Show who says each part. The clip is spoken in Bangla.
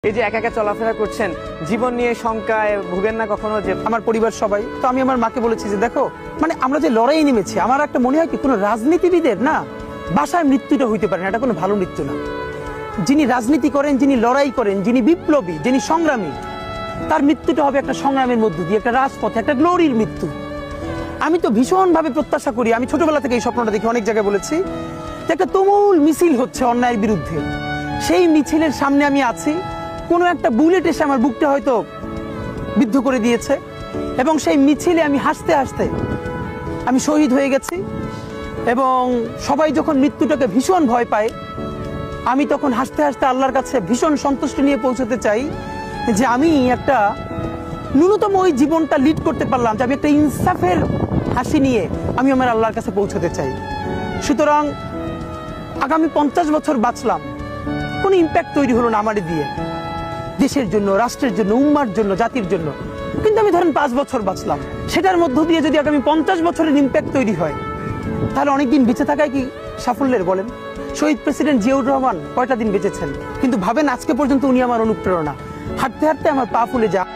Speaker 1: এই যে একা একা চলাফেরা করছেন, জীবন নিয়ে শঙ্কায় ভুগেন না কখনো? যে
Speaker 2: আমার পরিবার সবাই তো, আমি আমার মাকে বলেছি যে দেখো, মানে আমরা যে লড়াই নেমেছি, আমার একটা মনে হয় কি কোনো রাজনীতিবিদের না বাসায় মৃত্যুটা হইতে পারে না, এটা কোনো ভালো মৃত্যু না। যিনি রাজনীতি করেন, যিনি লড়াই করেন, যিনি বিপ্লবী, যিনি সংগ্রামী, তার মৃত্যুটা হবে একটা সংগ্রামের মধ্য দিয়ে, একটা রাজপথে, একটা গ্লোরির মৃত্যু। আমি তো ভীষণভাবে প্রত্যাশা করি, আমি ছোটবেলা থেকে এই স্বপ্নটা দেখি, অনেক জায়গায় বলেছি যে একটা তুমুল মিছিল হচ্ছে অন্যায়ের বিরুদ্ধে, সেই মিছিলের সামনে আমি আছি, কোনো একটা বুলেট এসে আমার বুকটা হয়তো বিদ্ধ করে দিয়েছে, এবং সেই মিছিলে আমি হাসতে হাসতে আমি শহীদ হয়ে গেছি। এবং সবাই যখন মৃত্যুটাকে ভীষণ ভয় পায়, আমি তখন হাসতে হাসতে আল্লাহর কাছে ভীষণ সন্তুষ্টি নিয়ে পৌঁছতে চাই যে আমি একটা ন্যূনতম ওই জীবনটা লিড করতে পারলাম, যে আমি একটা ইনসাফের হাসি নিয়ে আমি আমার আল্লাহর কাছে পৌঁছতে চাই। সুতরাং আগামী 50 বছর বাঁচলাম, কোনো ইম্প্যাক্ট তৈরি হলো না আমার দিয়ে, দেশের জন্য, রাষ্ট্রের জন্য, উম্মার জন্য, জাতির জন্য। কিন্তু আমি ধরেন 5 বছর বাঁচলাম, সেটার মধ্য দিয়ে যদি আগামী 50 বছরের ইম্প্যাক্ট তৈরি হয়, তাহলে অনেকদিন বেঁচে থাকায় কি সাফল্যের বলেন? শহীদ প্রেসিডেন্ট জিয়াউর রহমান কয়টা দিন বেঁচেছেন, কিন্তু ভাবেন আজকে পর্যন্ত উনি আমার অনুপ্রেরণা। হাঁটতে হাঁটতে আমার পা ফুলে যায়।